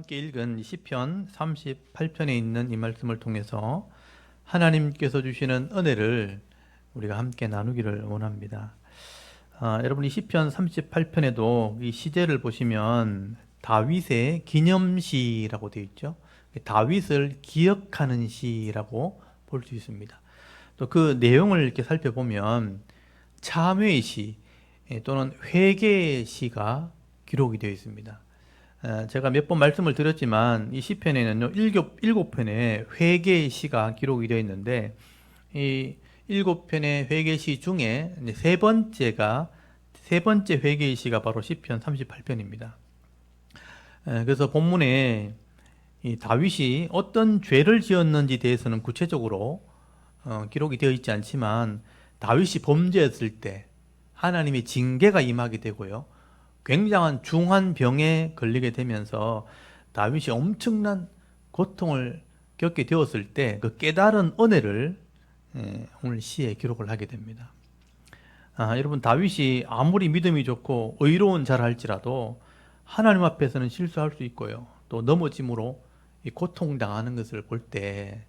함께 읽은 시편 38편에 있는 이 말씀을 통해서 하나님께서 주시는 은혜를 우리가 함께 나누기를 원합니다. 여러분 이 시편 38편에도 이 시제를 보시면 다윗의 기념시라고 되어 있죠. 다윗을 기억하는 시라고 볼 수 있습니다. 또 그 내용을 이렇게 살펴보면 참회의 시 또는 회개의 시가 기록이 되어 있습니다. 제가 몇 번 말씀을 드렸지만 이 시편에는요 일곱 편의 회개의 시가 기록이 되어 있는데 이 일곱 편의 회개의 시 중에 세 번째 회개의 시가 바로 시편 38편입니다. 그래서 본문에 이 다윗이 어떤 죄를 지었는지 대해서는 구체적으로 기록이 되어 있지 않지만 다윗이 범죄했을 때 하나님의 징계가 임하게 되고요. 굉장한 중한 병에 걸리게 되면서 다윗이 엄청난 고통을 겪게 되었을 때 그 깨달은 은혜를 오늘 시에 기록을 하게 됩니다. 여러분 다윗이 아무리 믿음이 좋고 의로운 자라 할지라도 하나님 앞에서는 실수할 수 있고요. 또 넘어짐으로 이 고통당하는 것을 볼 때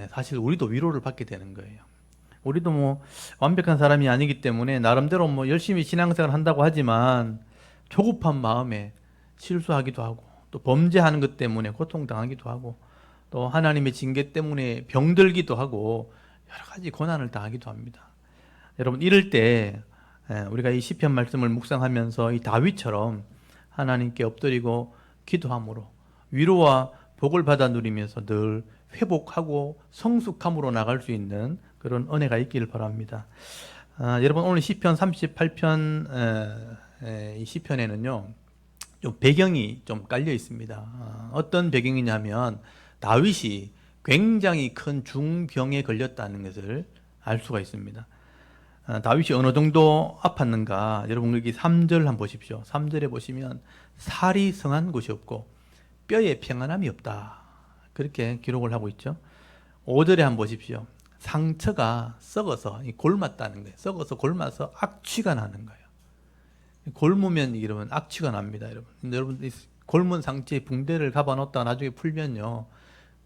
사실 우리도 위로를 받게 되는 거예요. 우리도 뭐 완벽한 사람이 아니기 때문에 나름대로 뭐 열심히 신앙생활 한다고 하지만 조급한 마음에 실수하기도 하고 또 범죄하는 것 때문에 고통당하기도 하고 또 하나님의 징계 때문에 병들기도 하고 여러 가지 고난을 당하기도 합니다. 여러분 이럴 때 우리가 이 시편 말씀을 묵상하면서 이 다윗처럼 하나님께 엎드리고 기도함으로 위로와 복을 받아 누리면서 늘 회복하고 성숙함으로 나갈 수 있는 그런 은혜가 있기를 바랍니다. 여러분 오늘 시편 38편 이 시편에는요 좀 배경이 좀 깔려 있습니다. 어떤 배경이냐면 다윗이 굉장히 큰 중병에 걸렸다는 것을 알 수가 있습니다. 다윗이 어느 정도 아팠는가 여러분 여기 3절 한번 보십시오. 3절에 보시면 살이 성한 곳이 없고 뼈에 평안함이 없다 그렇게 기록을 하고 있죠. 5절에 한번 보십시오. 상처가 썩어서 골맞다는 거예요. 썩어서 골마서 악취가 나는 거예요. 골무면 이러면 악취가 납니다, 여러분. 근데 여러분 골문 상처에 붕대를 감아놓다가 나중에 풀면요,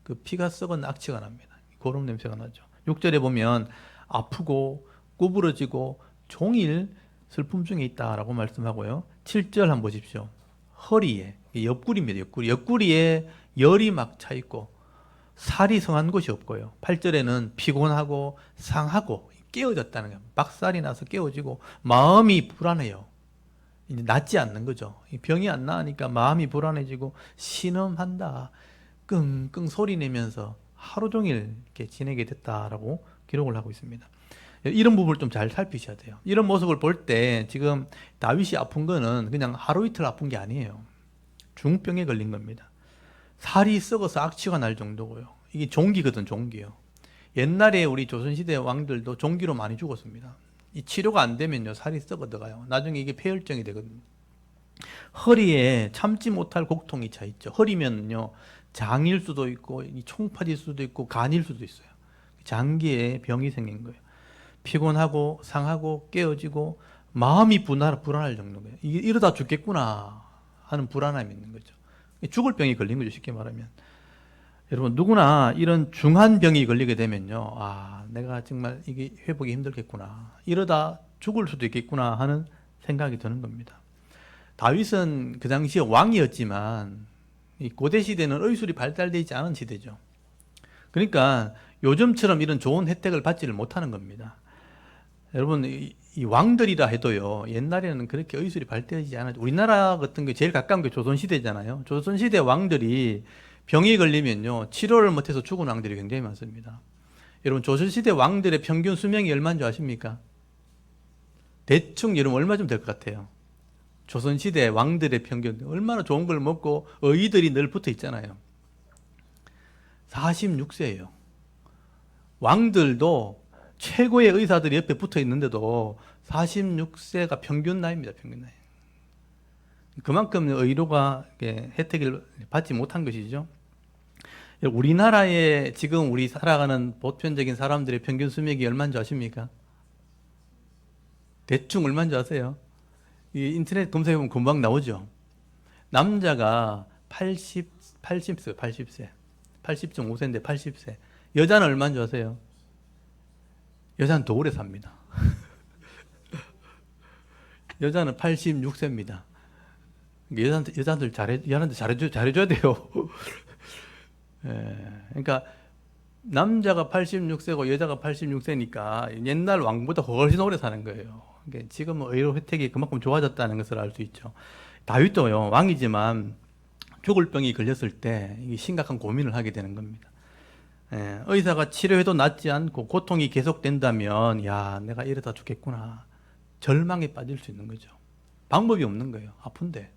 그 피가 썩은 악취가 납니다. 고름 냄새가 나죠. 6절에 보면 아프고 구부러지고 종일 슬픔 중에 있다라고 말씀하고요. 7절 한번 보십시오. 허리에 옆구리입니다. 옆구리에 열이 막 차 있고 살이 성한 곳이 없고요. 8절에는 피곤하고 상하고 깨어졌다는 거예요. 박살이 나서 깨어지고 마음이 불안해요. 이제 낫지 않는 거죠. 병이 안 나으니까 마음이 불안해지고 신음한다. 끙끙 소리 내면서 하루 종일 이렇게 지내게 됐다라고 기록을 하고 있습니다. 이런 부분을 좀 잘 살피셔야 돼요. 이런 모습을 볼 때 지금 다윗이 아픈 거는 그냥 하루 이틀 아픈 게 아니에요. 중병에 걸린 겁니다. 살이 썩어서 악취가 날 정도고요. 이게 종기거든, 종기요. 옛날에 우리 조선시대 왕들도 종기로 많이 죽었습니다. 이 치료가 안 되면요, 살이 썩어 들어가요. 나중에 이게 폐혈증이 되거든요. 허리에 참지 못할 고통이 차 있죠. 허리면요, 장일 수도 있고, 총파질 수도 있고, 간일 수도 있어요. 장기에 병이 생긴 거예요. 피곤하고, 상하고, 깨어지고, 마음이 불안할 정도예요. 이러다 죽겠구나 하는 불안함이 있는 거죠. 죽을 병이 걸린 거죠, 쉽게 말하면. 여러분 누구나 이런 중한 병이 걸리게 되면요, 내가 정말 이게 회복이 힘들겠구나, 이러다 죽을 수도 있겠구나 하는 생각이 드는 겁니다. 다윗은 그 당시에 왕이었지만 이 고대 시대는 의술이 발달되지 않은 시대죠. 그러니까 요즘처럼 이런 좋은 혜택을 받지를 못하는 겁니다. 여러분 이 왕들이라 해도요, 옛날에는 그렇게 의술이 발달되지 않았죠. 우리나라 같은 게 제일 가까운 게 조선시대잖아요. 조선시대 왕들이 병이 걸리면요, 치료를 못해서 죽은 왕들이 굉장히 많습니다. 여러분 조선시대 왕들의 평균 수명이 얼마인 줄 아십니까? 대충 여러분 얼마쯤 될 것 같아요? 조선시대 왕들의 평균, 얼마나 좋은 걸 먹고 의의들이 늘 붙어 있잖아요. 46세예요. 왕들도 최고의 의사들이 옆에 붙어 있는데도 46세가 평균 나이입니다. 평균 나이. 그만큼 의료가 혜택을 받지 못한 것이죠. 우리나라에 지금 우리 살아가는 보편적인 사람들의 평균 수명이 얼마인 줄 아십니까? 대충 얼마인 줄 아세요? 이 인터넷 검색해보면 금방 나오죠. 남자가 80세, 80세. 80.5세인데 80세. 여자는 얼마인 줄 아세요? 여자는 더 오래 삽니다. 여자는 86세입니다. 여자한테 잘해줘야 돼요. 예, 그러니까 남자가 86세고 여자가 86세니까 옛날 왕보다 훨씬 오래 사는 거예요. 그러니까 지금은 의료 혜택이 그만큼 좋아졌다는 것을 알 수 있죠. 다윗도요, 왕이지만 죽을 병이 걸렸을 때 이게 심각한 고민을 하게 되는 겁니다. 예, 의사가 치료해도 낫지 않고 고통이 계속된다면, 야, 내가 이러다 죽겠구나. 절망에 빠질 수 있는 거죠. 방법이 없는 거예요. 아픈데.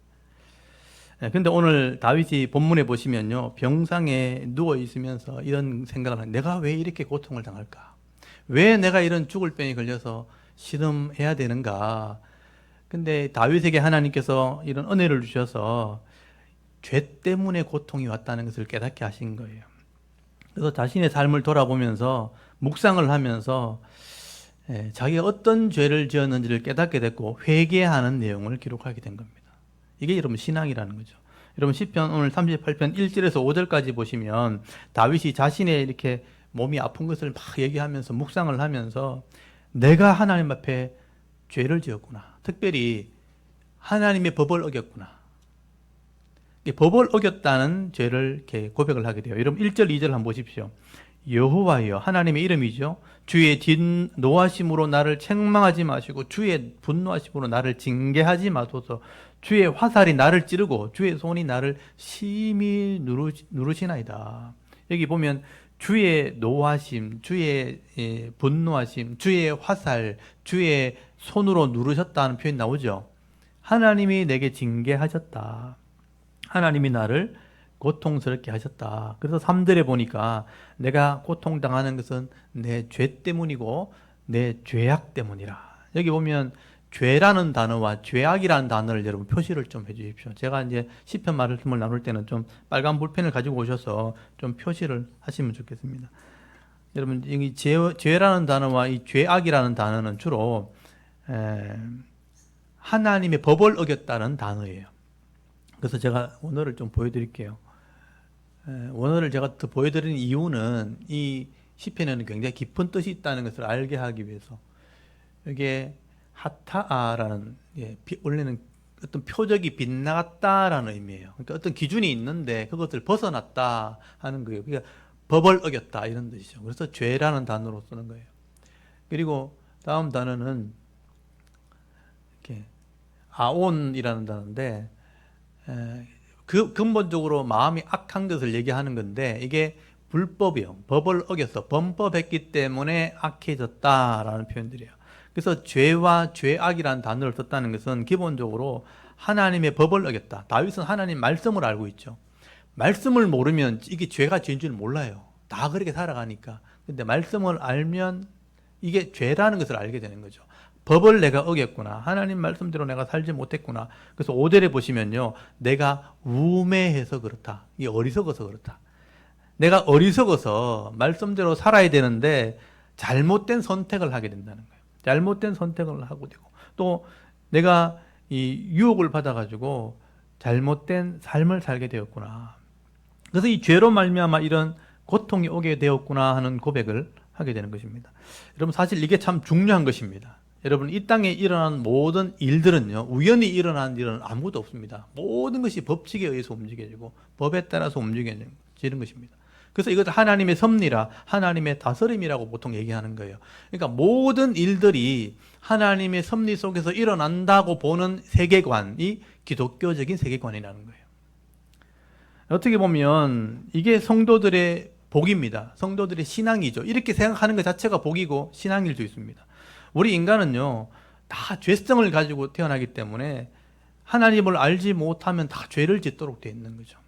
예, 근데 오늘 다윗이 본문에 보시면요, 병상에 누워 있으면서 이런 생각을 하는, 내가 왜 이렇게 고통을 당할까? 왜 내가 이런 죽을 병이 걸려서 신음해야 되는가? 근데 다윗에게 하나님께서 이런 은혜를 주셔서 죄 때문에 고통이 왔다는 것을 깨닫게 하신 거예요. 그래서 자신의 삶을 돌아보면서 묵상을 하면서 자기가 어떤 죄를 지었는지를 깨닫게 됐고 회개하는 내용을 기록하게 된 겁니다. 이게 여러분 신앙이라는 거죠. 여러분 시편 오늘 38편 1절에서 5절까지 보시면 다윗이 자신의 이렇게 몸이 아픈 것을 막 얘기하면서 묵상을 하면서 내가 하나님 앞에 죄를 지었구나. 특별히 하나님의 법을 어겼구나. 법을 어겼다는 죄를 이렇게 고백을 하게 돼요. 여러분 1절, 2절 한번 보십시오. 여호와여, 하나님의 이름이죠. 주의 진노하심으로 나를 책망하지 마시고 주의 분노하심으로 나를 징계하지 마소서. 주의 화살이 나를 찌르고 주의 손이 나를 심히 누르시나이다. 여기 보면 주의 노하심, 주의 분노하심, 주의 화살, 주의 손으로 누르셨다는 표현이 나오죠. 하나님이 내게 징계하셨다. 하나님이 나를 고통스럽게 하셨다. 그래서 3절에 보니까 내가 고통당하는 것은 내 죄 때문이고 내 죄악 때문이라. 여기 보면 죄라는 단어와 죄악이라는 단어를 여러분 표시를 좀 해주십시오. 제가 이제 시편 말씀을 나눌 때는 좀 빨간 볼펜을 가지고 오셔서 좀 표시를 하시면 좋겠습니다. 여러분 이 죄라는 단어와 이 죄악이라는 단어는 주로 하나님의 법을 어겼다는 단어예요. 그래서 제가 원어를 좀 보여드릴게요. 원어를 제가 더 보여드리는 이유는 이 시편에는 굉장히 깊은 뜻이 있다는 것을 알게 하기 위해서. 이게 하타아라는, 원래는 어떤 표적이 빗나갔다라는 의미예요. 그러니까 어떤 기준이 있는데 그것을 벗어났다 하는 거예요. 그러니까 법을 어겼다 이런 뜻이죠. 그래서 죄라는 단어로 쓰는 거예요. 그리고 다음 단어는 이렇게 아온이라는 단어인데 그 근본적으로 마음이 악한 것을 얘기하는 건데 이게 불법이요. 법을 어겨서 범법했기 때문에 악해졌다라는 표현들이에요. 그래서 죄와 죄악이라는 단어를 썼다는 것은 기본적으로 하나님의 법을 어겼다. 다윗은 하나님 말씀을 알고 있죠. 말씀을 모르면 이게 죄가 죄인 줄 몰라요. 다 그렇게 살아가니까. 근데 말씀을 알면 이게 죄라는 것을 알게 되는 거죠. 법을 내가 어겼구나. 하나님 말씀대로 내가 살지 못했구나. 그래서 5절에 보시면요. 내가 우매해서 그렇다. 이게 어리석어서 그렇다. 내가 어리석어서 말씀대로 살아야 되는데 잘못된 선택을 하게 된다는 거예요. 잘못된 선택을 하고 되고 또 내가 이 유혹을 받아가지고 잘못된 삶을 살게 되었구나. 그래서 이 죄로 말미암아 이런 고통이 오게 되었구나 하는 고백을 하게 되는 것입니다. 여러분 사실 이게 참 중요한 것입니다. 여러분 이 땅에 일어난 모든 일들은요, 우연히 일어난 일은 아무것도 없습니다. 모든 것이 법칙에 의해서 움직여지고 법에 따라서 움직여지는 것입니다. 그래서 이것을 하나님의 섭리라, 하나님의 다스림이라고 보통 얘기하는 거예요. 그러니까 모든 일들이 하나님의 섭리 속에서 일어난다고 보는 세계관이 기독교적인 세계관이라는 거예요. 어떻게 보면 이게 성도들의 복입니다. 성도들의 신앙이죠. 이렇게 생각하는 것 자체가 복이고 신앙일 수 있습니다. 우리 인간은요, 다 죄성을 가지고 태어나기 때문에 하나님을 알지 못하면 다 죄를 짓도록 되어 있는 거죠.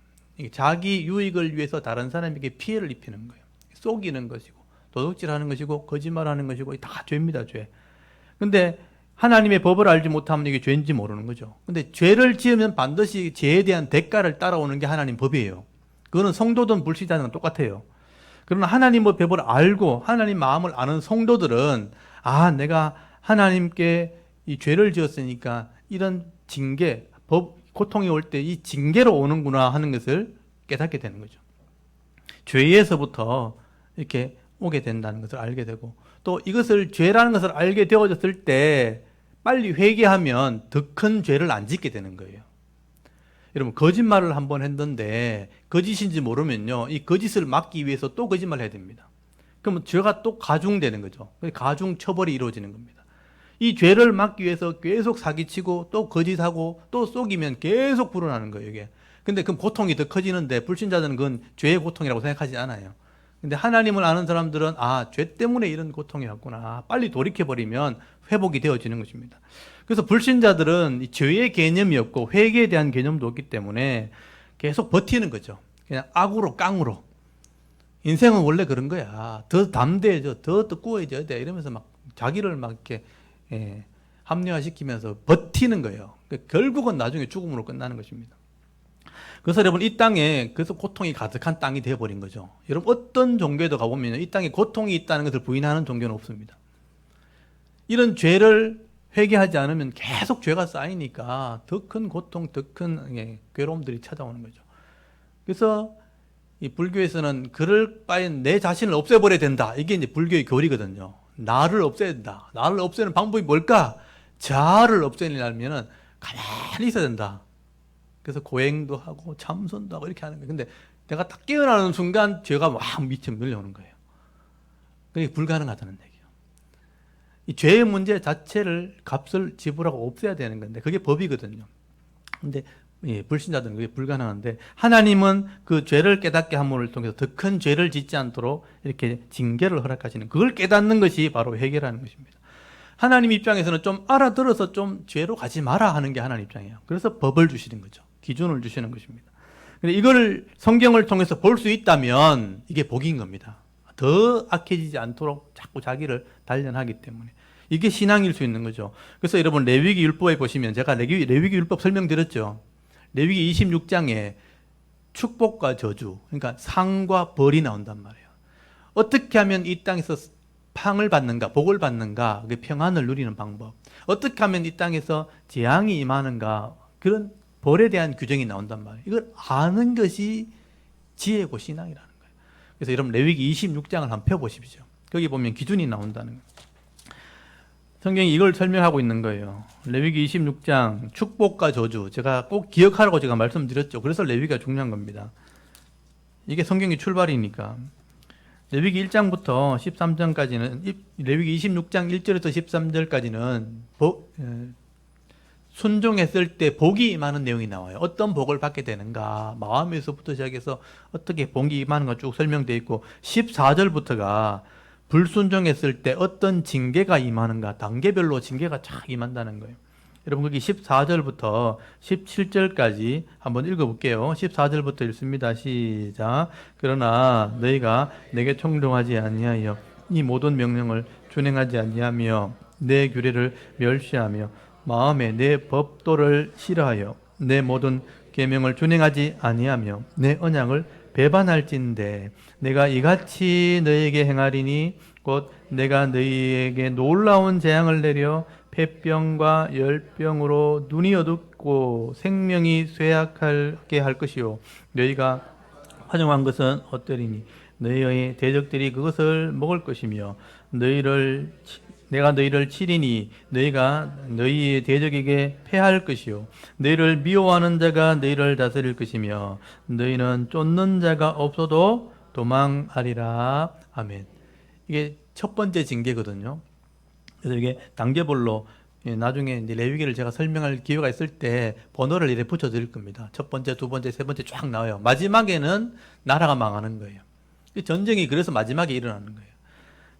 자기 유익을 위해서 다른 사람에게 피해를 입히는 거예요. 속이는 것이고 도둑질하는 것이고 거짓말하는 것이고 다 죄입니다. 죄. 근데 하나님의 법을 알지 못하면 이게 죄인지 모르는 거죠. 근데 죄를 지으면 반드시 죄에 대한 대가를 따라오는 게 하나님 법이에요. 그거는 성도든 불신자든 똑같아요. 그러나 하나님의 법을 알고 하나님 마음을 아는 성도들은 내가 하나님께 이 죄를 지었으니까 이런 징계, 고통이 올 때 이 징계로 오는구나 하는 것을 깨닫게 되는 거죠. 죄에서부터 이렇게 오게 된다는 것을 알게 되고, 또 이것을 죄라는 것을 알게 되어졌을 때 빨리 회개하면 더 큰 죄를 안 짓게 되는 거예요. 여러분, 거짓말을 한번 했는데 거짓인지 모르면요, 이 거짓을 막기 위해서 또 거짓말을 해야 됩니다. 그러면 죄가 또 가중되는 거죠. 가중 처벌이 이루어지는 겁니다. 이 죄를 막기 위해서 계속 사기치고 또 거짓하고 또 속이면 계속 불어나는 거예요, 이게. 근데 그럼 고통이 더 커지는데 불신자들은 그건 죄의 고통이라고 생각하지 않아요. 근데 하나님을 아는 사람들은 죄 때문에 이런 고통이 왔구나. 빨리 돌이켜버리면 회복이 되어지는 것입니다. 그래서 불신자들은 이 죄의 개념이 없고 회개에 대한 개념도 없기 때문에 계속 버티는 거죠. 그냥 악으로 깡으로. 인생은 원래 그런 거야. 더 담대해져, 더 뜨거워져야 돼. 이러면서 막 자기를 막 이렇게 합리화시키면서 버티는 거예요. 결국은 나중에 죽음으로 끝나는 것입니다. 그래서 여러분, 이 땅에 그래서 고통이 가득한 땅이 되어버린 거죠. 여러분, 어떤 종교에도 가보면 이 땅에 고통이 있다는 것을 부인하는 종교는 없습니다. 이런 죄를 회개하지 않으면 계속 죄가 쌓이니까 더 큰 고통, 더 큰 괴로움들이 찾아오는 거죠. 그래서 이 불교에서는 그럴 바엔 내 자신을 없애버려야 된다. 이게 이제 불교의 교리거든요. 나를 없애야 된다. 나를 없애는 방법이 뭘까? 자아를 없애려면 가만히 있어야 된다. 그래서 고행도 하고 참선도 하고 이렇게 하는 거예요. 근데 내가 딱 깨어나는 순간 죄가 막 미쳐 밀려오는 거예요. 그게 불가능하다는 얘기예요. 이 죄의 문제 자체를 값을 지불하고 없애야 되는 건데 그게 법이거든요. 근데 불신자들은 그게 불가능한데 하나님은 그 죄를 깨닫게 함을 통해서 더 큰 죄를 짓지 않도록 이렇게 징계를 허락하시는, 그걸 깨닫는 것이 바로 회개라는 것입니다. 하나님 입장에서는 좀 알아들어서 좀 죄로 가지 마라 하는 게 하나님 입장이에요. 그래서 법을 주시는 거죠. 기준을 주시는 것입니다. 근데 이걸 성경을 통해서 볼 수 있다면 이게 복인 겁니다. 더 악해지지 않도록 자꾸 자기를 단련하기 때문에 이게 신앙일 수 있는 거죠. 그래서 여러분, 레위기 율법에 보시면 제가 레위기 율법 설명드렸죠. 레위기 26장에 축복과 저주, 그러니까 상과 벌이 나온단 말이에요. 어떻게 하면 이 땅에서 상을 받는가, 복을 받는가, 평안을 누리는 방법. 어떻게 하면 이 땅에서 재앙이 임하는가, 그런 벌에 대한 규정이 나온단 말이에요. 이걸 아는 것이 지혜고 신앙이라는 거예요. 그래서 여러분, 레위기 26장을 한번 펴보십시오. 거기 보면 기준이 나온다는 거예요. 성경이 이걸 설명하고 있는 거예요. 레위기 26장 축복과 저주, 제가 꼭 기억하라고 제가 말씀드렸죠. 그래서 레위기가 중요한 겁니다. 이게 성경의 출발이니까. 레위기 1장부터 13장까지는, 레위기 26장 1절에서 13절까지는 순종했을 때 복이 임하는 내용이 나와요. 어떤 복을 받게 되는가, 마음에서부터 시작해서 어떻게 복이 임하는가 쭉 설명되어 있고, 14절부터가 불순종했을 때 어떤 징계가 임하는가, 단계별로 징계가 쫙 임한다는 거예요. 여러분, 거기 14절부터 17절까지 한번 읽어볼게요. 14절부터 읽습니다. 시작. 그러나 너희가 내게 청종하지 아니하여 이 모든 명령을 준행하지 아니하며 내 규례를 멸시하며 마음에 내 법도를 싫어하여 내 모든 계명을 준행하지 아니하며 내 언약을 배반할진대 내가 이같이 너희에게 행하리니 곧 내가 너희에게 놀라운 재앙을 내려 폐병과 열병으로 눈이 어둡고 생명이 쇠약하게 할 것이요 너희가 화정한 것은 어떠리니 너희의 대적들이 그것을 먹을 것이며 내가 너희를 치리니 너희가 너희의 대적에게 패할 것이요 너희를 미워하는 자가 너희를 다스릴 것이며 너희는 쫓는 자가 없어도 도망하리라. 아멘. 이게 첫 번째 징계거든요. 그래서 이게 단계별로 나중에 이제 레위기를 제가 설명할 기회가 있을 때 번호를 이렇게 붙여드릴 겁니다. 첫 번째, 두 번째, 세 번째 쫙 나와요. 마지막에는 나라가 망하는 거예요. 전쟁이 그래서 마지막에 일어나는 거예요.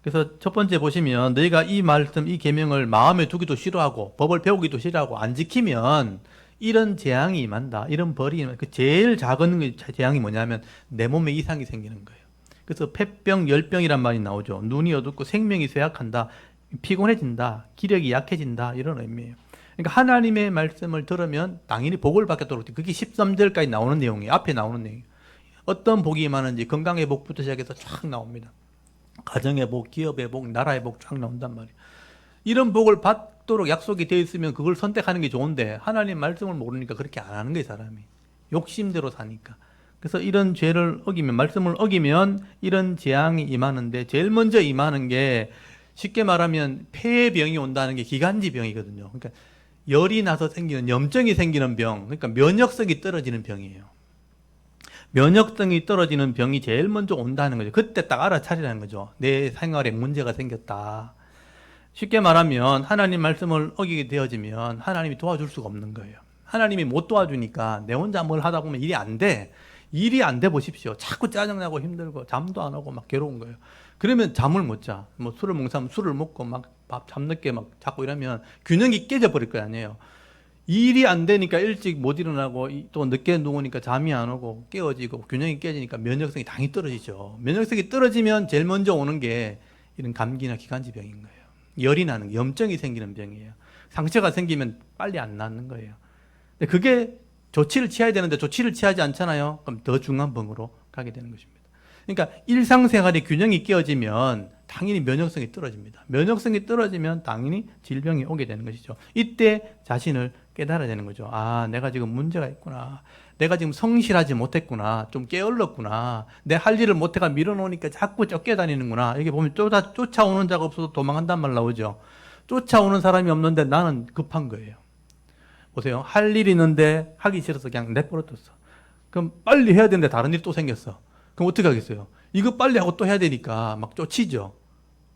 그래서 첫 번째 보시면 너희가 이 말씀, 이 계명을 마음에 두기도 싫어하고 법을 배우기도 싫어하고 안 지키면 이런 재앙이 임한다. 이런 벌이 임한다. 그 제일 작은 재앙이 뭐냐면 내 몸에 이상이 생기는 거예요. 그래서 폐병, 열병이란 말이 나오죠. 눈이 어둡고 생명이 쇠약한다. 피곤해진다. 기력이 약해진다. 이런 의미예요. 그러니까 하나님의 말씀을 들으면 당연히 복을 받겠도록 그게 13절까지 나오는 내용이에요. 앞에 나오는 내용이에요. 어떤 복이 임하는지 건강의 복부터 시작해서 쫙 나옵니다. 가정의 복, 기업의 복, 나라의 복 쫙 나온단 말이에요. 이런 복을 맞도록 약속이 되어 있으면 그걸 선택하는 게 좋은데 하나님 말씀을 모르니까 그렇게 안 하는 거예요, 사람이. 욕심대로 사니까. 그래서 이런 죄를 어기면, 말씀을 어기면 이런 재앙이 임하는데 제일 먼저 임하는 게 쉽게 말하면 폐의 병이 온다는 게 기관지병이거든요. 그러니까 열이 나서 생기는, 염증이 생기는 병, 그러니까 면역성이 떨어지는 병이에요. 면역성이 떨어지는 병이 제일 먼저 온다는 거죠. 그때 딱 알아차리라는 거죠. 내 생활에 문제가 생겼다. 쉽게 말하면 하나님 말씀을 어기게 되어지면 하나님이 도와줄 수가 없는 거예요. 하나님이 못 도와주니까 내 혼자 뭘 하다 보면 일이 안 돼. 일이 안 돼 보십시오. 자꾸 짜증나고 힘들고 잠도 안 오고 막 괴로운 거예요. 그러면 잠을 못 자. 뭐 술을 먹는 사람 술을 먹고 막 밥 잠늦게 막 자꾸 이러면 균형이 깨져버릴 거 아니에요. 일이 안 되니까 일찍 못 일어나고 또 늦게 누우니까 잠이 안 오고 깨어지고 균형이 깨지니까 면역성이 당연히 떨어지죠. 면역성이 떨어지면 제일 먼저 오는 게 이런 감기나 기관지병인 거예요. 열이 나는, 염증이 생기는 병이에요. 상처가 생기면 빨리 안 낫는 거예요. 근데 그게 조치를 취해야 되는데 조치를 취하지 않잖아요. 그럼 더 중한 병으로 가게 되는 것입니다. 그러니까 일상생활의 균형이 깨어지면 당연히 면역성이 떨어집니다. 면역성이 떨어지면 당연히 질병이 오게 되는 것이죠. 이때 자신을 깨달아야 되는 거죠. 아, 내가 지금 문제가 있구나. 내가 지금 성실하지 못했구나. 좀 게을렀구나. 내 할 일을 못해가 밀어놓으니까 자꾸 쫓겨다니는구나. 여기 보면 쫓아오는 자가 없어도 도망간단 말 나오죠. 쫓아오는 사람이 없는데 나는 급한 거예요. 보세요. 할 일이 있는데 하기 싫어서 그냥 내버려뒀어. 그럼 빨리 해야 되는데 다른 일이 또 생겼어. 그럼 어떻게 하겠어요? 이거 빨리 하고 또 해야 되니까 막 쫓이죠.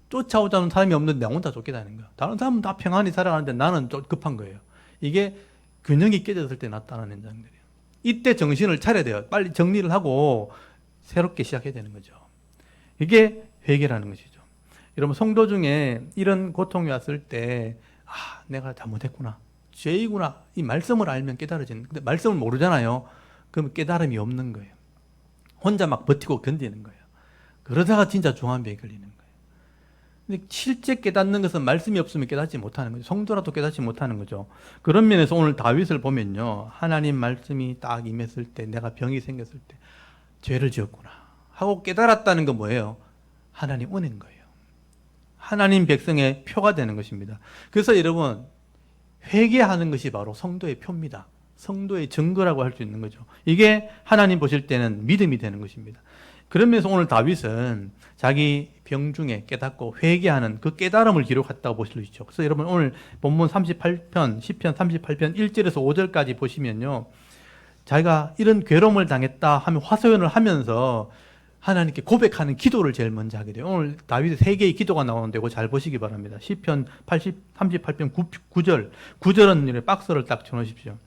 쫓아오자는 사람이 없는데 나 혼자 쫓겨다니는 거야. 다른 사람은 다 평안히 살아가는데 나는 좀 급한 거예요. 이게 균형이 깨졌을 때 나타나는 현상들이에요. 이때 정신을 차려야 돼요. 빨리 정리를 하고 새롭게 시작해야 되는 거죠. 이게 회개라는 것이죠. 여러분, 성도 중에 이런 고통이 왔을 때 아, 내가 잘못했구나. 죄이구나. 이 말씀을 알면 깨달아지는. 근데 말씀을 모르잖아요. 그럼 깨달음이 없는 거예요. 혼자 막 버티고 견디는 거예요. 그러다가 진짜 중환병이 걸리는 거예요. 근데 실제 깨닫는 것은 말씀이 없으면 깨닫지 못하는 거죠. 성도라도 깨닫지 못하는 거죠. 그런 면에서 오늘 다윗을 보면요. 하나님 말씀이 딱 임했을 때, 내가 병이 생겼을 때 죄를 지었구나 하고 깨달았다는 건 뭐예요? 하나님 은혜인 거예요. 하나님 백성의 표가 되는 것입니다. 그래서 여러분, 회개하는 것이 바로 성도의 표입니다. 성도의 증거라고 할 수 있는 거죠. 이게 하나님 보실 때는 믿음이 되는 것입니다. 그러면서 오늘 다윗은 자기 병 중에 깨닫고 회개하는 그 깨달음을 기록했다고 보실 수 있죠. 그래서 여러분 오늘 본문 38편, 시편 38편 1절에서 5절까지 보시면요. 자기가 이런 괴로움을 당했다 하면 화소연을 하면서 하나님께 고백하는 기도를 제일 먼저 하게 돼요. 오늘 다윗의 세 개의 기도가 나오는데 그거 잘 보시기 바랍니다. 시편 38편 9절. 9절은 이렇게 박스를 딱 쳐놓으십시오.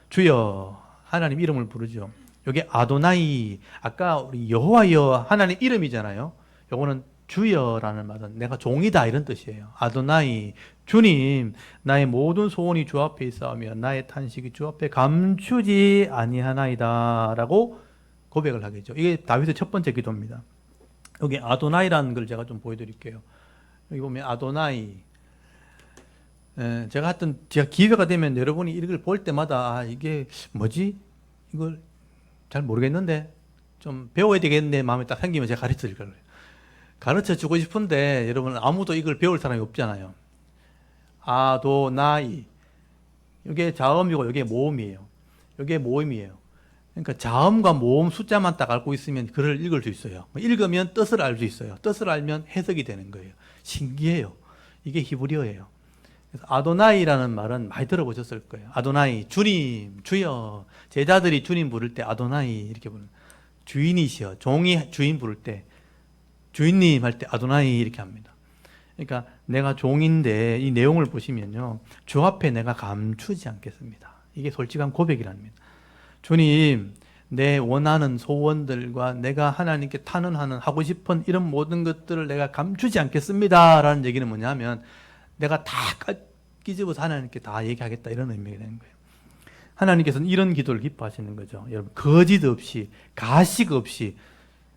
주여, 하나님 이름을 부르죠. 여기 아도나이, 아까 우리 여호와여 하나님 이름이잖아요. 요거는 주여라는 말은 내가 종이다 이런 뜻이에요. 아도나이, 주님, 나의 모든 소원이 주 앞에 있사오며 나의 탄식이 주 앞에 감추지 아니하나이다 라고 고백을 하겠죠. 이게 다윗의 첫 번째 기도입니다. 여기 아도나이라는 걸 제가 좀 보여드릴게요. 여기 보면 아도나이. 제가 하여튼 제가 기회가 되면 여러분이 이걸 볼 때마다 아, 이게 뭐지? 이걸 잘 모르겠는데 좀 배워야 되겠네 마음에 딱 생기면 제가 가르쳐 드릴 거예요. 가르쳐 주고 싶은데 여러분 아무도 이걸 배울 사람이 없잖아요. 아도나이. 이게 자음이고 이게 모음이에요. 이게 모음이에요. 그러니까 자음과 모음 숫자만 딱 알고 있으면 글을 읽을 수 있어요. 읽으면 뜻을 알 수 있어요. 뜻을 알면 해석이 되는 거예요. 신기해요. 이게 히브리어예요. 그래서 아도나이라는 말은 많이 들어보셨을 거예요. 아도나이, 주님, 주여. 제자들이 주님 부를 때 아도나이 이렇게 부르는. 주인이시여. 종이 주인 부를 때 주인님 할 때 아도나이 이렇게 합니다. 그러니까 내가 종인데 이 내용을 보시면요. 주 앞에 내가 감추지 않겠습니다. 이게 솔직한 고백이랍니다. 주님, 내 원하는 소원들과 내가 하나님께 탄원하는 하고 싶은 이런 모든 것들을 내가 감추지 않겠습니다 라는 얘기는 뭐냐면 내가 다 끼집어서 하나님께 다 얘기하겠다 이런 의미가 되는 거예요. 하나님께서는 이런 기도를 기뻐하시는 거죠. 여러분, 거짓 없이 가식 없이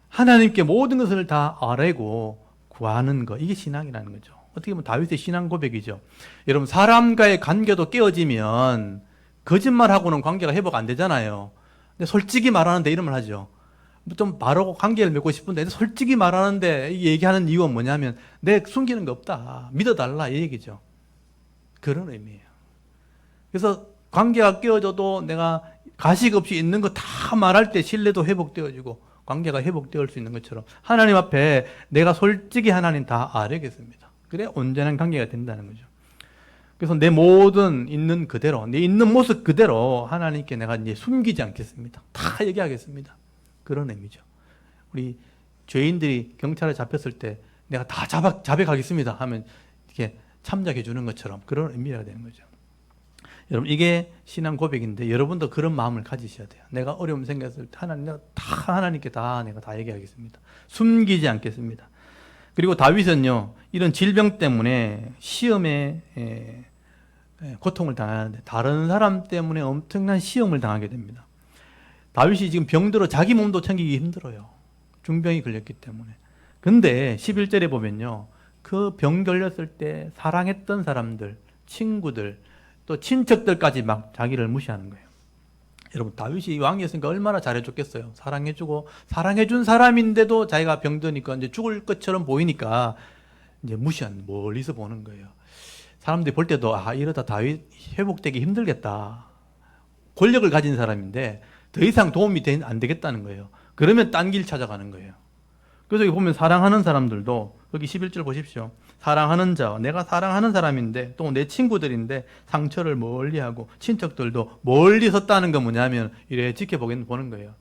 하나님께 모든 것을 다 아뢰고 구하는 것, 이게 신앙이라는 거죠. 어떻게 보면 다윗의 신앙 고백이죠. 여러분, 사람과의 관계도 깨어지면 거짓말하고는 관계가 회복 안 되잖아요. 근데 솔직히 말하는데 이런 말 하죠. 좀 바르고 관계를 맺고 싶은데 솔직히 말하는데 얘기하는 이유가 뭐냐면 내 숨기는 거 없다. 믿어달라 이 얘기죠. 그런 의미예요. 그래서 관계가 깨어져도 내가 가식 없이 있는 거 다 말할 때 신뢰도 회복되어지고 관계가 회복될 수 있는 것처럼 하나님 앞에 내가 솔직히 하나님 다 알겠습니다. 그래 온전한 관계가 된다는 거죠. 그래서 내 모든 있는 그대로, 내 있는 모습 그대로 하나님께 내가 이제 숨기지 않겠습니다. 다 얘기하겠습니다. 그런 의미죠. 우리 죄인들이 경찰에 잡혔을 때 내가 다 자백하겠습니다 하면 이렇게 참작해 주는 것처럼 그런 의미가 되는 거죠. 여러분 이게 신앙 고백인데 여러분도 그런 마음을 가지셔야 돼요. 내가 어려움 생겼을 때 하나님께 내가 다 얘기하겠습니다. 숨기지 않겠습니다. 그리고 다윗은요 이런 질병 때문에 시험에 고통을 당하는데 다른 사람 때문에 엄청난 시험을 당하게 됩니다. 다윗이 지금 병들어 자기 몸도 챙기기 힘들어요. 중병이 걸렸기 때문에. 근데 11절에 보면요 그 병 걸렸을 때 사랑했던 사람들, 친구들, 또 친척들까지 막 자기를 무시하는 거예요. 여러분 다윗이 왕이었으니까 얼마나 잘해줬겠어요. 사랑해주고 사랑해준 사람인데도 자기가 병드니까 이제 죽을 것처럼 보이니까 이제 무시하는 멀리서 보는 거예요. 사람들이 볼 때도 이러다 다윗 회복되기 힘들겠다. 권력을 가진 사람인데 더 이상 도움이 안 되겠다는 거예요. 그러면 딴 길 찾아가는 거예요. 그래서 여기 보면 사랑하는 사람들도 여기 11절 보십시오. 사랑하는 자, 내가 사랑하는 사람인데 또 내 친구들인데 상처를 멀리하고 친척들도 멀리 섰다는 건 뭐냐면 이래 보는 거예요.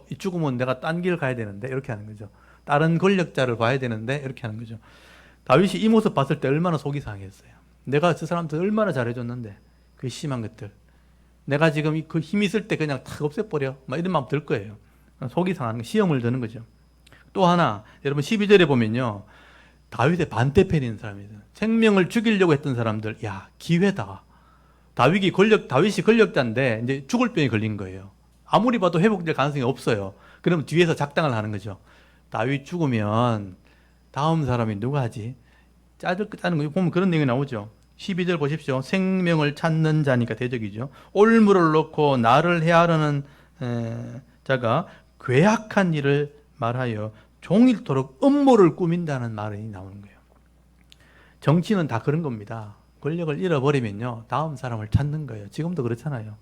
이 죽으면 내가 딴 길 가야 되는데 이렇게 하는 거죠. 다른 권력자를 봐야 되는데 이렇게 하는 거죠. 다윗이 이 모습 봤을 때 얼마나 속이 상했어요. 내가 저 사람들 얼마나 잘해줬는데 그 심한 것들 내가 지금 그 힘 있을 때 그냥 탁 없애버려 막 이런 마음 들 거예요. 속이 상하는 거, 시험을 드는 거죠. 또 하나 여러분 12절에 보면요 다윗의 반대편인 사람이에요. 생명을 죽이려고 했던 사람들 기회다. 다윗이 권력자인데 이제 죽을 병에 걸린 거예요. 아무리 봐도 회복될 가능성이 없어요. 그러면 뒤에서 작당을 하는 거죠. 다윗 죽으면 다음 사람이 누가 하지? 짜는 거 보면 그런 내용이 나오죠. 12절 보십시오. 생명을 찾는 자니까 대적이죠. 올무를 놓고 나를 해하려는 자가 괴악한 일을 말하여 종일토록 음모를 꾸민다는 말이 나오는 거예요. 정치는 다 그런 겁니다. 권력을 잃어버리면요 다음 사람을 찾는 거예요. 지금도 그렇잖아요.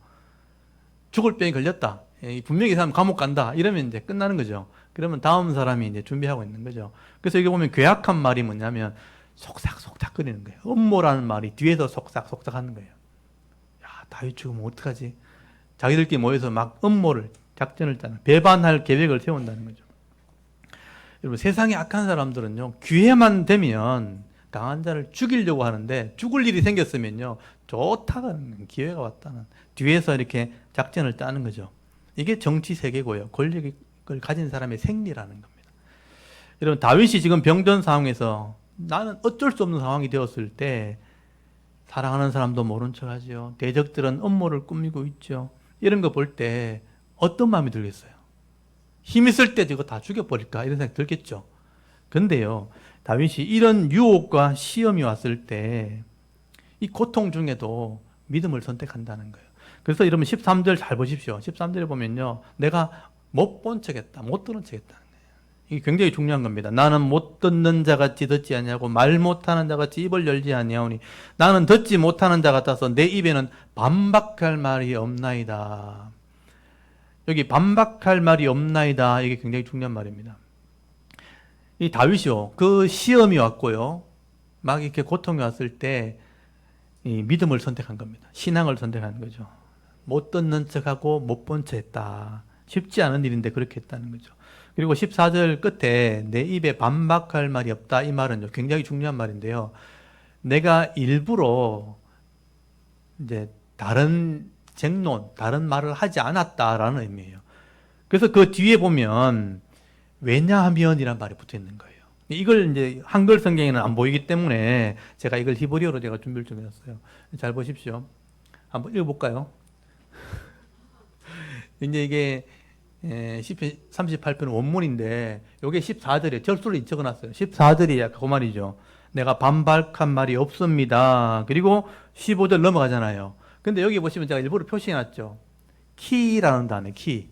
죽을 병이 걸렸다. 분명히 이 사람 감옥 간다. 이러면 이제 끝나는 거죠. 그러면 다음 사람이 이제 준비하고 있는 거죠. 그래서 여기 보면 괴악한 말이 뭐냐면 속삭거리는 거예요. 음모라는 말이 뒤에서 속삭 하는 거예요. 다윗 죽으면 어떡하지? 자기들끼리 모여서 막 음모를, 작전을 짜는, 배반할 계획을 세운다는 거죠. 여러분, 세상에 악한 사람들은요, 기회만 되면 강한 자를 죽이려고 하는데, 죽을 일이 생겼으면요, 좋다는 기회가 왔다는, 뒤에서 이렇게 작전을 짜는 거죠. 이게 정치 세계고요. 권력을 가진 사람의 생리라는 겁니다. 여러분, 다윗이 지금 병든 상황에서 나는 어쩔 수 없는 상황이 되었을 때 사랑하는 사람도 모른 척 하죠. 대적들은 음모를 꾸미고 있죠. 이런 거 볼 때 어떤 마음이 들겠어요? 힘 있을 때 이거 다 죽여버릴까? 이런 생각이 들겠죠. 근데요, 다윗이 이런 유혹과 시험이 왔을 때 이 고통 중에도 믿음을 선택한다는 거예요. 그래서 여러분 13절 잘 보십시오. 13절에 보면요, 내가 못 본 척했다, 못 들은 척했다. 이게 굉장히 중요한 겁니다. 나는 못 듣는 자같이 듣지 아니하고 말 못하는 자같이 입을 열지 아니하오니 나는 듣지 못하는 자 같아서 내 입에는 반박할 말이 없나이다. 여기 반박할 말이 없나이다. 이게 굉장히 중요한 말입니다. 이 다윗이요, 그 시험이 왔고요, 막 이렇게 고통이 왔을 때 이 믿음을 선택한 겁니다. 신앙을 선택한 거죠. 못 듣는 척하고 못 본 척 했다. 쉽지 않은 일인데 그렇게 했다는 거죠. 그리고 14절 끝에 내 입에 반박할 말이 없다. 이 말은요, 굉장히 중요한 말인데요. 내가 일부러 이제 다른 쟁론, 다른 말을 하지 않았다라는 의미예요. 그래서 그 뒤에 보면 왜냐하면이란 말이 붙어 있는 거예요. 이걸 이제 한글 성경에는 안 보이기 때문에 제가 이걸 히브리어로 제가 준비를 좀 해놨어요. 잘 보십시오. 한번 읽어볼까요? 이제 이게 시편 38편 원문인데 이게 14절에 절수를 적어놨어요. 14절이 그 말이죠. 내가 반박한 말이 없습니다. 그리고 15절 넘어가잖아요. 근데 여기 보시면 제가 일부러 표시해놨죠. 키라는 단어, 키.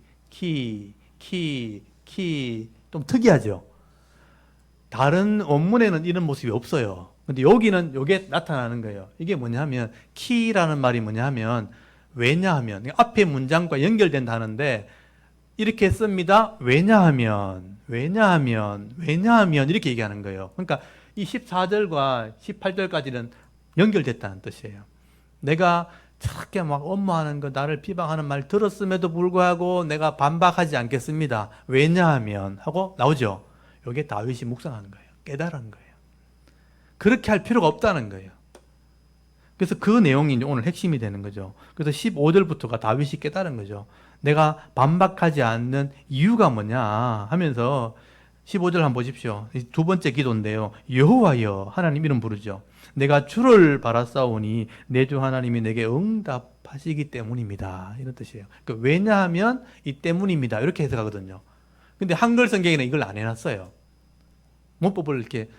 좀 특이하죠. 다른 원문에는 이런 모습이 없어요. 근데 여기는 이게 나타나는 거예요. 이게 뭐냐면 키라는 말이 뭐냐면 왜냐하면 앞에 문장과 연결된다는데 이렇게 씁니다. 왜냐하면 이렇게 얘기하는 거예요. 그러니까 이 14절과 18절까지는 연결됐다는 뜻이에요. 내가 저렇게 막 업무하는 거 나를 비방하는 말 들었음에도 불구하고 내가 반박하지 않겠습니다. 왜냐하면 하고 나오죠. 이게 다윗이 묵상한 거예요. 깨달은 거예요. 그렇게 할 필요가 없다는 거예요. 그래서 그 내용이 이제 오늘 핵심이 되는 거죠. 그래서 15절부터가 다윗이 깨달은 거죠. 내가 반박하지 않는 이유가 뭐냐 하면서 15절 한번 보십시오. 두 번째 기도인데요. 여호와여 하나님 이름 부르죠. 내가 주를 바라싸우니 내 주 하나님이 내게 응답하시기 때문입니다. 이런 뜻이에요. 그러니까 왜냐하면 이 때문입니다. 이렇게 해석하거든요. 근데 한글 성경에는 이걸 안 해놨어요. 문법을 이렇게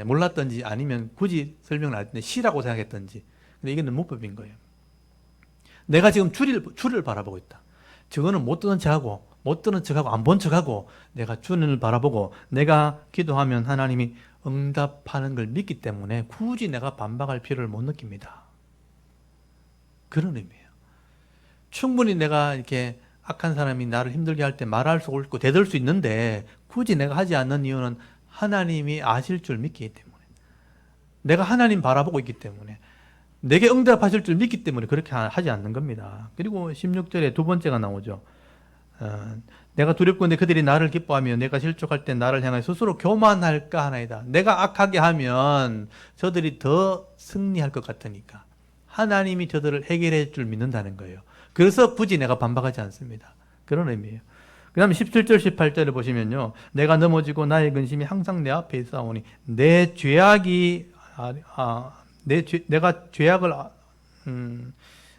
몰랐던지 아니면 굳이 설명을 안 했는데 시라고 생각했던지. 근데 이게 문법인 거예요. 내가 지금 주를 바라보고 있다. 저거는 못 듣는 척하고 못 듣는 척하고 안 본 척하고 내가 주를 바라보고 내가 기도하면 하나님이 응답하는 걸 믿기 때문에 굳이 내가 반박할 필요를 못 느낍니다. 그런 의미예요. 충분히 내가 이렇게 악한 사람이 나를 힘들게 할 때 말할 수 있고 대들 수 있는데 굳이 내가 하지 않는 이유는 하나님이 아실 줄 믿기 때문에 내가 하나님 바라보고 있기 때문에 내게 응답하실 줄 믿기 때문에 그렇게 하지 않는 겁니다. 그리고 16절에 두 번째가 나오죠. 내가 두렵건대 그들이 나를 기뻐하며 내가 실족할 때 나를 향하여 스스로 교만할까 하나이다. 내가 악하게 하면 저들이 더 승리할 것 같으니까 하나님이 저들을 해결해 줄 믿는다는 거예요. 그래서 굳이 내가 반박하지 않습니다. 그런 의미예요. 그 다음에 17절 18절을 보시면요. 내가 넘어지고 나의 근심이 항상 내 앞에 있사오니 내 죄악이 내가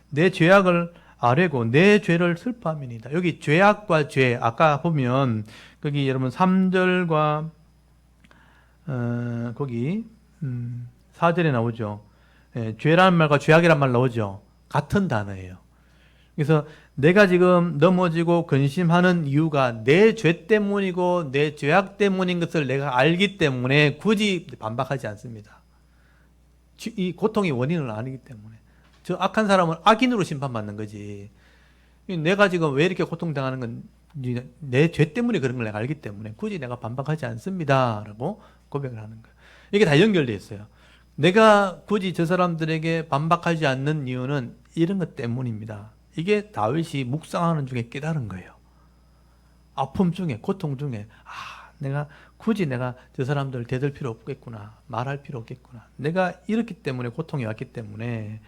내 죄악을 아뢰고 내 죄를 슬퍼함이니이다. 여기 죄악과 죄 아까 보면 거기 여러분 3절과 거기 4절에 나오죠. 죄라는 말과 죄악이란 말 나오죠. 같은 단어예요. 그래서 내가 지금 넘어지고 근심하는 이유가 내 죄 때문이고 내 죄악 때문인 것을 내가 알기 때문에 굳이 반박하지 않습니다. 이 고통의 원인을 아니기 때문에. 저 악한 사람은 악인으로 심판받는 거지. 내가 지금 왜 이렇게 고통당하는 건 내 죄 때문에 그런 걸 내가 알기 때문에 굳이 내가 반박하지 않습니다. 라고 고백을 하는 거예요. 이게 다 연결되어 있어요. 내가 굳이 저 사람들에게 반박하지 않는 이유는 이런 것 때문입니다. 이게 다윗이 묵상하는 중에 깨달은 거예요. 아픔 중에, 고통 중에, 내가 굳이 내가 저 사람들 대들 필요 없겠구나. 말할 필요 없겠구나. 내가 이렇기 때문에 고통이 왔기 때문에.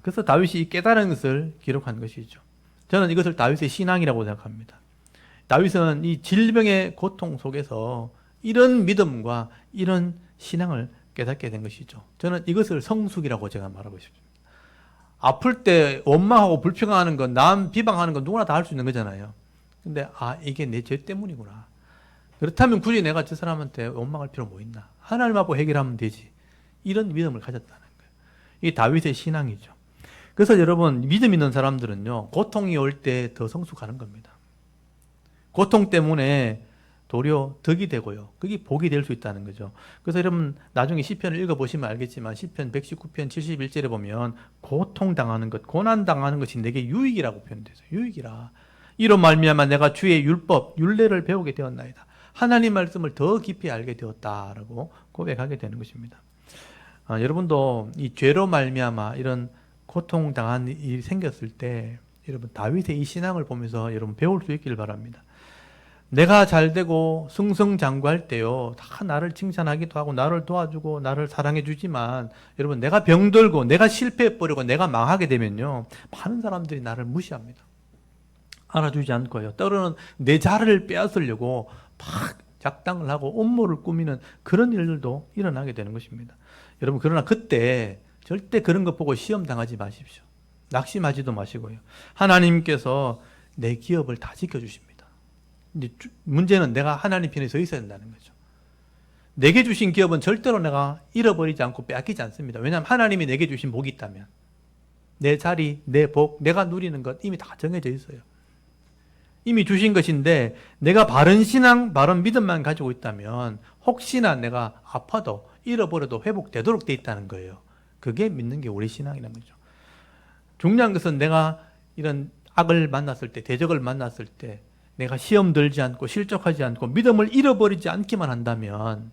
그래서 다윗이 이 깨달은 것을 기록한 것이죠. 저는 이것을 다윗의 신앙이라고 생각합니다. 다윗은 이 질병의 고통 속에서 이런 믿음과 이런 신앙을 깨닫게 된 것이죠. 저는 이것을 성숙이라고 제가 말하고 싶습니다. 아플 때 원망하고 불평하는 건, 남 비방하는 건 누구나 다 할 수 있는 거잖아요. 근데 이게 내 죄 때문이구나. 그렇다면 굳이 내가 저 사람한테 원망할 필요 뭐 있나? 하나님 앞으로 해결하면 되지. 이런 믿음을 가졌다는 거예요. 이게 다윗의 신앙이죠. 그래서 여러분 믿음 있는 사람들은요, 고통이 올 때 더 성숙하는 겁니다. 고통 때문에 도리어 덕이 되고요. 그게 복이 될 수 있다는 거죠. 그래서 여러분 나중에 시편을 읽어보시면 알겠지만 시편 119편 71절에 보면 고통당하는 것, 고난당하는 것이 내게 유익이라고 표현되어 있어요. 유익이라. 이로 말미암아 내가 주의 율법, 율례를 배우게 되었나이다. 하나님 말씀을 더 깊이 알게 되었다라고 고백하게 되는 것입니다. 여러분도 이 죄로 말미암아 이런 고통당한 일이 생겼을 때 여러분 다윗의 이 신앙을 보면서 여러분 배울 수 있기를 바랍니다. 내가 잘되고 승승장구할 때요, 다 나를 칭찬하기도 하고 나를 도와주고 나를 사랑해 주지만 여러분 내가 병들고 내가 실패해버리고 내가 망하게 되면요, 많은 사람들이 나를 무시합니다. 알아주지 않고요, 때로는 내 자리를 빼앗으려고 막 작당을 하고 음모를 꾸미는 그런 일들도 일어나게 되는 것입니다. 여러분 그러나 그때 절대 그런 것 보고 시험 당하지 마십시오. 낙심하지도 마시고요. 하나님께서 내 기업을 다 지켜주십니다. 이제 문제는 내가 하나님 편에 서 있어야 된다는 거죠. 내게 주신 기업은 절대로 내가 잃어버리지 않고 빼앗기지 않습니다. 왜냐하면 하나님이 내게 주신 복이 있다면 내 자리, 내 복, 내가 누리는 것 이미 다 정해져 있어요. 이미 주신 것인데 내가 바른 신앙, 바른 믿음만 가지고 있다면 혹시나 내가 아파도 잃어버려도 회복되도록 돼 있다는 거예요. 그게 믿는 게 우리 신앙이라는 거죠. 중요한 것은 내가 이런 악을 만났을 때, 대적을 만났을 때 내가 시험 들지 않고 실족하지 않고 믿음을 잃어버리지 않기만 한다면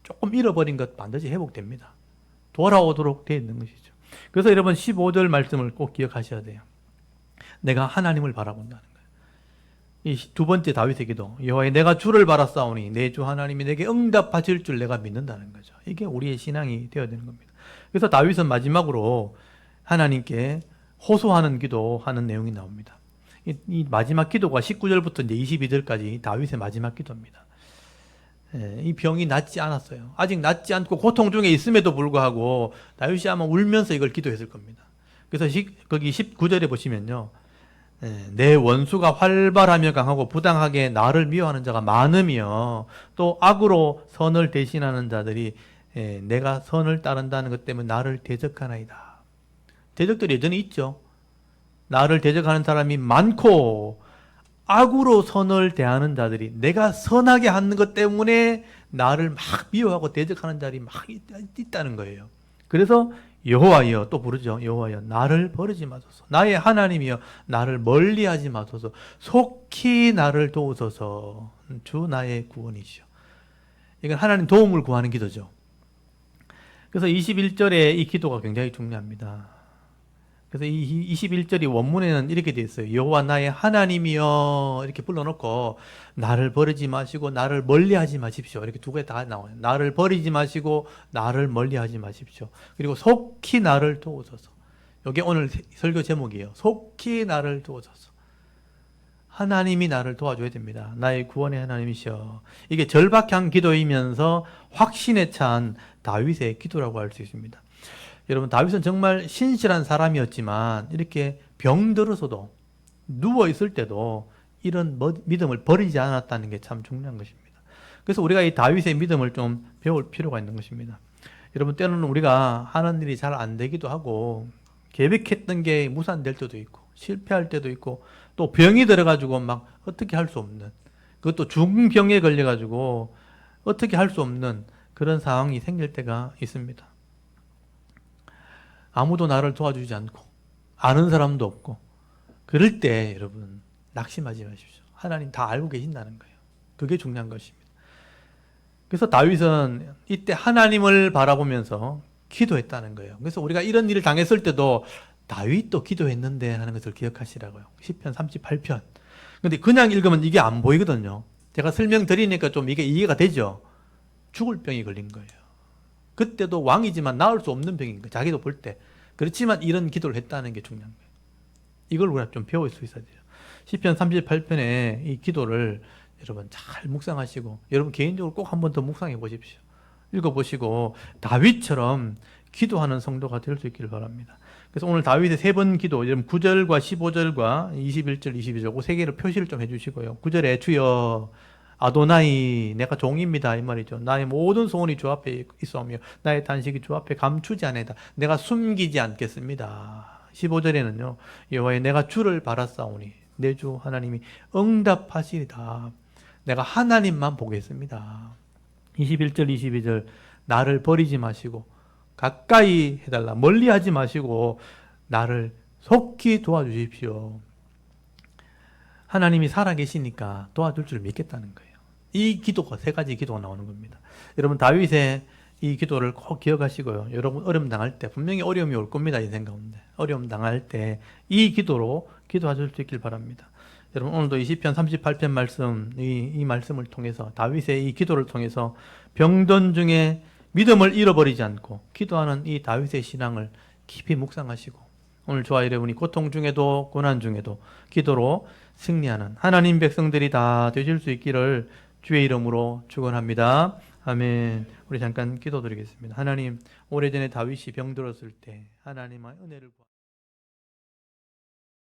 조금 잃어버린 것 반드시 회복됩니다. 돌아오도록 되어 있는 것이죠. 그래서 여러분 15절 말씀을 꼭 기억하셔야 돼요. 내가 하나님을 바라본다는 거예요. 이 두 번째 다윗의 기도, 여호와여 내가 주를 바라싸우니 내 주 하나님이 내게 응답하실 줄 내가 믿는다는 거죠. 이게 우리의 신앙이 되어야 되는 겁니다. 그래서 다윗은 마지막으로 하나님께 호소하는 기도하는 내용이 나옵니다. 이 마지막 기도가 19절부터 이제 22절까지 다윗의 마지막 기도입니다. 이 병이 낫지 않았어요. 아직 낫지 않고 고통 중에 있음에도 불구하고 다윗이 아마 울면서 이걸 기도했을 겁니다. 그래서 거기 19절에 보시면요, 내 원수가 활발하며 강하고 부당하게 나를 미워하는 자가 많으며 또 악으로 선을 대신하는 자들이 내가 선을 따른다는 것 때문에 나를 대적하나이다. 대적들이 여전히 있죠. 나를 대적하는 사람이 많고 악으로 선을 대하는 자들이 내가 선하게 하는 것 때문에 나를 막 미워하고 대적하는 자들이 막 있다는 거예요. 그래서 여호와여 또 부르죠. 여호와여 나를 버리지 마소서. 나의 하나님이여 나를 멀리하지 마소서. 속히 나를 도우소서. 주 나의 구원이시여. 이건 하나님 도움을 구하는 기도죠. 그래서 21절에 이 기도가 굉장히 중요합니다. 그래서 이 21절이 원문에는 이렇게 되어 있어요. 여호와 나의 하나님이여 이렇게 불러놓고 나를 버리지 마시고 나를 멀리하지 마십시오. 이렇게 두 개 다 나와요. 나를 버리지 마시고 나를 멀리하지 마십시오. 그리고 속히 나를 도우소서. 이게 오늘 설교 제목이에요. 속히 나를 도우소서. 하나님이 나를 도와줘야 됩니다. 나의 구원의 하나님이시여. 이게 절박한 기도이면서 확신에 찬 다윗의 기도라고 할 수 있습니다. 여러분 다윗은 정말 신실한 사람이었지만 이렇게 병들어서도 누워있을 때도 이런 믿음을 버리지 않았다는 게 참 중요한 것입니다. 그래서 우리가 이 다윗의 믿음을 좀 배울 필요가 있는 것입니다. 여러분 때로는 우리가 하는 일이 잘 안 되기도 하고 계획했던 게 무산될 때도 있고 실패할 때도 있고 또 병이 들어가지고 막 어떻게 할 수 없는, 그것도 중병에 걸려가지고 어떻게 할 수 없는 그런 상황이 생길 때가 있습니다. 아무도 나를 도와주지 않고 아는 사람도 없고 그럴 때 여러분 낙심하지 마십시오. 하나님 다 알고 계신다는 거예요. 그게 중요한 것입니다. 그래서 다윗은 이때 하나님을 바라보면서 기도했다는 거예요. 그래서 우리가 이런 일을 당했을 때도 다윗도 기도했는데 하는 것을 기억하시라고요. 시편 38편. 근데 그냥 읽으면 이게 안 보이거든요. 제가 설명드리니까 좀 이게 이해가 되죠. 죽을 병이 걸린 거예요. 그때도 왕이지만 나을 수 없는 병인 거예요. 자기도 볼 때. 그렇지만 이런 기도를 했다는 게 중요한 거예요. 이걸 우리가 좀 배울 수 있어야 돼요. 시편 38편의 이 기도를 여러분 잘 묵상하시고 여러분 개인적으로 꼭 한 번 더 묵상해 보십시오. 읽어보시고 다윗처럼 기도하는 성도가 될 수 있기를 바랍니다. 그래서 오늘 다윗의 세 번 기도, 여러분 9절과 15절과 21절, 22절 그 세 개를 표시를 좀 해주시고요. 9절에 주여 아도나이 내가 종입니다 이 말이죠. 나의 모든 소원이 주 앞에 있사오며 나의 단식이 주 앞에 감추지 아니하다. 내가 숨기지 않겠습니다. 15절에는요. 여호와여 내가 주를 바라싸우니 내 주 하나님이 응답하시리다. 내가 하나님만 보겠습니다. 21절 22절 나를 버리지 마시고 가까이 해달라. 멀리하지 마시고 나를 속히 도와주십시오. 하나님이 살아계시니까 도와줄 줄 믿겠다는 거예요. 이 기도가 세 가지 기도가 나오는 겁니다. 여러분 다윗의 이 기도를 꼭 기억하시고요. 여러분 어려움 당할 때 분명히 어려움이 올 겁니다. 인생 가운데 어려움 당할 때 이 기도로 기도하실 수 있길 바랍니다. 여러분 오늘도 20편 38편 말씀 이 말씀을 통해서 다윗의 이 기도를 통해서 병든 중에 믿음을 잃어버리지 않고 기도하는 이 다윗의 신앙을 깊이 묵상하시고 오늘 저와 여러분이 고통 중에도 고난 중에도 기도로 승리하는 하나님 백성들이 다 되실 수 있기를 주의 이름으로 축원합니다. 아멘. 우리 잠깐 기도드리겠습니다. 하나님, 오래전에 다윗이 병들었을 때 하나님의 은혜를 구하